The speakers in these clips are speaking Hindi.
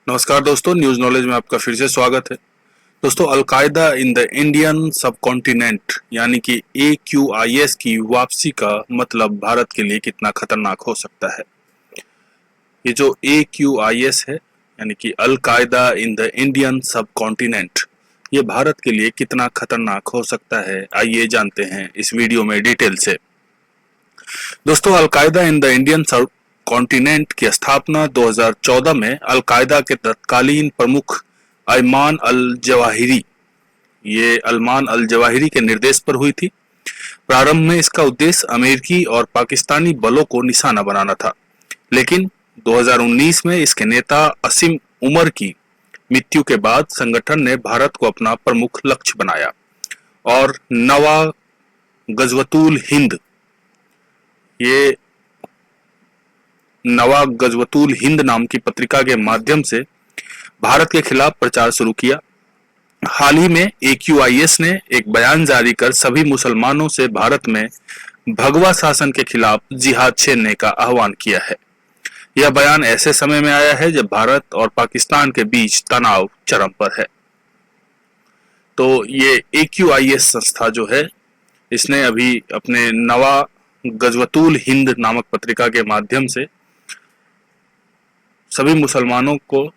नमस्कार दोस्तों, न्यूज नॉलेज में आपका फिर से स्वागत है। दोस्तों, अलकायदा इन द इंडियन सब कॉन्टिनेंट यानी कि AQIS की वापसी का मतलब भारत के लिए कितना खतरनाक हो सकता है। ये जो AQIS है यानी कि अलकायदा इन द इंडियन सब कॉन्टिनेंट, ये भारत के लिए कितना खतरनाक हो सकता है, आइए जानते हैं इस वीडियो में डिटेल से। दोस्तों, अलकायदा इन द इंडियन सब कॉन्टिनेंट की स्थापना 2014 में अलकायदा के तत्कालीन प्रमुख अयमान अल जवाहिरी के निर्देश पर हुई थी। प्रारंभ में इसका उद्देश्य अमेरिकी और पाकिस्तानी बलों को निशाना बनाना था, लेकिन 2019 में इसके नेता असीम उमर की मृत्यु के बाद संगठन ने भारत को अपना प्रमुख लक्ष्य बनाया और नवा गजवतुल हिंद नाम की पत्रिका के माध्यम से भारत के खिलाफ प्रचार शुरू किया। हाल ही में AQIS ने एक बयान जारी कर सभी मुसलमानों से भारत में भगवा शासन के खिलाफ जिहाद छेड़ने का आह्वान किया है। यह बयान ऐसे समय में आया है जब भारत और पाकिस्तान के बीच तनाव चरम पर है। तो ये AQIS संस्था जो है, इसने अभी अपने नवा गजवतुल हिंद नामक पत्रिका के माध्यम से सभी मुसलमानों को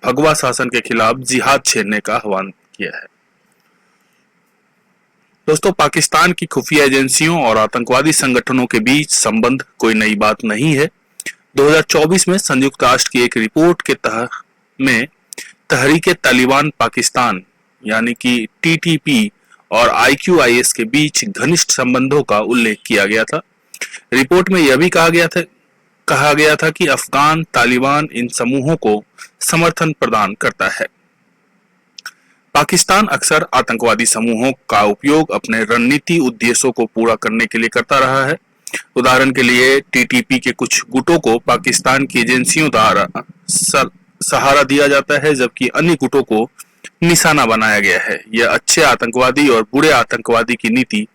भगवा शासन के खिलाफ जिहाद छेड़ने का आह्वान किया है। दोस्तों, पाकिस्तान की खुफिया एजेंसियों और आतंकवादी संगठनों के बीच संबंध कोई नई बात नहीं है। 2024 में संयुक्त राष्ट्र की एक रिपोर्ट के में तहरीके तालिबान पाकिस्तान यानी कि TTP और IQIS के बीच घनिष्ठ संबंधों का उल्लेख किया गया था। रिपोर्ट में यह भी कहा गया था कि अफगान तालिबान इन समूहों को समर्थन प्रदान करता है। पाकिस्तान अक्सर आतंकवादी समूहों का उपयोग अपने रणनीति उद्देश्यों को पूरा करने के लिए करता रहा है। उदाहरण के लिए TTP के कुछ गुटों को पाकिस्तान की एजेंसियों द्वारा सहारा दिया जाता है, जबकि अन्य गुटों को निशाना बनाया गया है। यह अच्छे आतंकवादी और बुरे आतंकवादी की नीति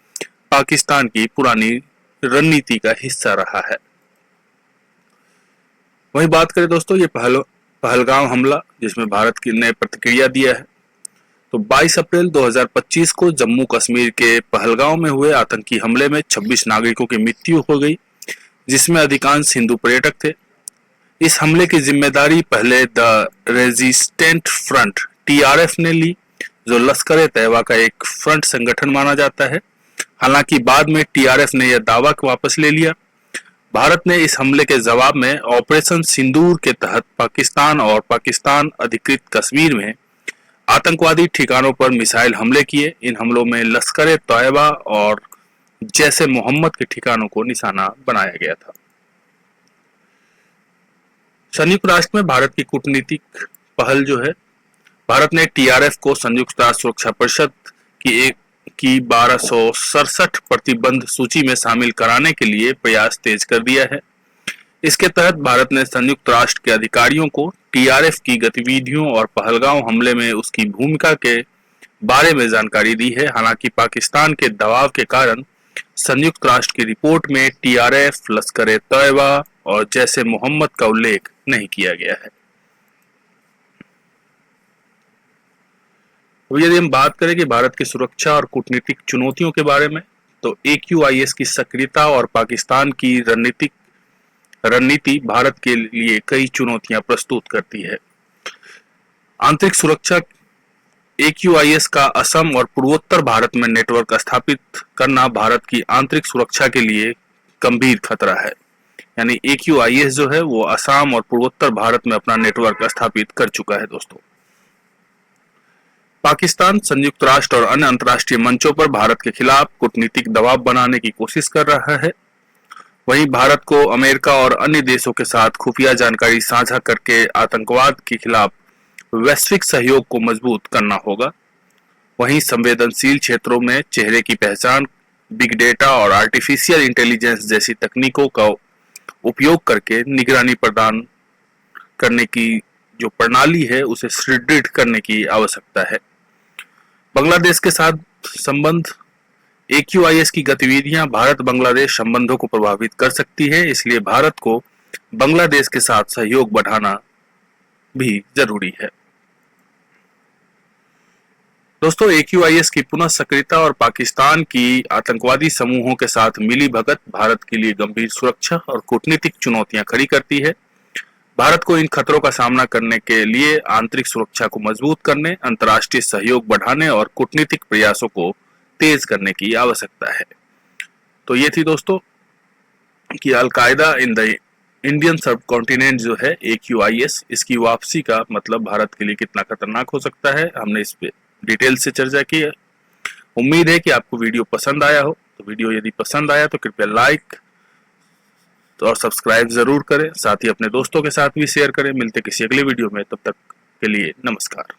पाकिस्तान की पुरानी रणनीति का हिस्सा रहा है। वही बात करें दोस्तों, ये पहलगाम हमला जिसमें भारत ने प्रतिक्रिया दिया है। तो 22 अप्रैल 2025 को जम्मू कश्मीर के पहलगाम में हुए आतंकी हमले में 26 नागरिकों की मृत्यु हो गई, जिसमें अधिकांश हिंदू पर्यटक थे। इस हमले की जिम्मेदारी पहले द रेजिस्टेंट फ्रंट TRF ने ली, जो लश्कर ए तैयबा का एक फ्रंट संगठन माना जाता है। हालांकि बाद में TRF ने यह दावा वापस ले लिया। भारत ने इस हमले के जवाब में ऑपरेशन सिंदूर के तहत पाकिस्तान और पाकिस्तान अधिकृत कश्मीर में आतंकवादी ठिकानों पर मिसाइल हमले किए। इन हमलों में लश्कर ए तैयबा और जैश ए मोहम्मद के ठिकानों को निशाना बनाया गया था। संयुक्त राष्ट्र में भारत की कूटनीतिक पहल जो है, भारत ने TRF को संयुक्त राष्ट्र सुरक्षा परिषद की 1267 प्रतिबंध सूची में शामिल कराने के लिए प्रयास तेज कर दिया है। इसके तहत भारत ने संयुक्त राष्ट्र के अधिकारियों को TRF की गतिविधियों और पहलगाम हमले में उसकी भूमिका के बारे में जानकारी दी है। हालांकि पाकिस्तान के दबाव के कारण संयुक्त राष्ट्र की रिपोर्ट में TRF, लश्कर ए तैयबा और जैश ए मोहम्मद का उल्लेख नहीं किया गया है। तो यदि हम बात करें कि भारत की सुरक्षा और कूटनीतिक चुनौतियों के बारे में, तो AQIS की सक्रियता और पाकिस्तान की रणनीति भारत के लिए कई चुनौतियां प्रस्तुत करती है। आंतरिक सुरक्षा, AQIS का असम और पूर्वोत्तर भारत में नेटवर्क स्थापित करना भारत की आंतरिक सुरक्षा के लिए गंभीर खतरा है। यानी AQIS जो है वो असम और पूर्वोत्तर भारत में अपना नेटवर्क स्थापित कर चुका है। दोस्तों, पाकिस्तान संयुक्त राष्ट्र और अन्य अंतर्राष्ट्रीय मंचों पर भारत के खिलाफ कूटनीतिक दबाव बनाने की कोशिश कर रहा है। वहीं भारत को अमेरिका और अन्य देशों के साथ खुफिया जानकारी साझा करके आतंकवाद के खिलाफ वैश्विक सहयोग को मजबूत करना होगा। वहीं संवेदनशील क्षेत्रों में चेहरे की पहचान, बिग डेटा और आर्टिफिशियल इंटेलिजेंस जैसी तकनीकों का उपयोग करके निगरानी प्रदान करने की जो प्रणाली है उसे सुदृढ़ करने की आवश्यकता है। बांग्लादेश के साथ संबंध, AQIS की गतिविधियां भारत बांग्लादेश संबंधों को प्रभावित कर सकती है, इसलिए भारत को बांग्लादेश के साथ सहयोग बढ़ाना भी जरूरी है। दोस्तों, AQIS की पुनः सक्रियता और पाकिस्तान की आतंकवादी समूहों के साथ मिली भगत भारत के लिए गंभीर सुरक्षा और कूटनीतिक चुनौतियां खड़ी करती है। भारत को इन खतरों का सामना करने के लिए आंतरिक सुरक्षा को मजबूत करने, अंतर्राष्ट्रीय सहयोग बढ़ाने और कूटनीतिक प्रयासों को तेज करने की आवश्यकता है। तो ये थी दोस्तों कि अलकायदा इन द इंडियन सब कॉन्टिनेंट जो है AQIS, इसकी वापसी का मतलब भारत के लिए कितना खतरनाक हो सकता है, हमने इस पे डिटेल से चर्चा की है। उम्मीद है कि आपको वीडियो पसंद आया हो। तो वीडियो यदि पसंद आया तो कृपया लाइक और सब्सक्राइब जरूर करें, साथ ही अपने दोस्तों के साथ भी शेयर करें। मिलते किसी अगले वीडियो में, तब तक के लिए नमस्कार।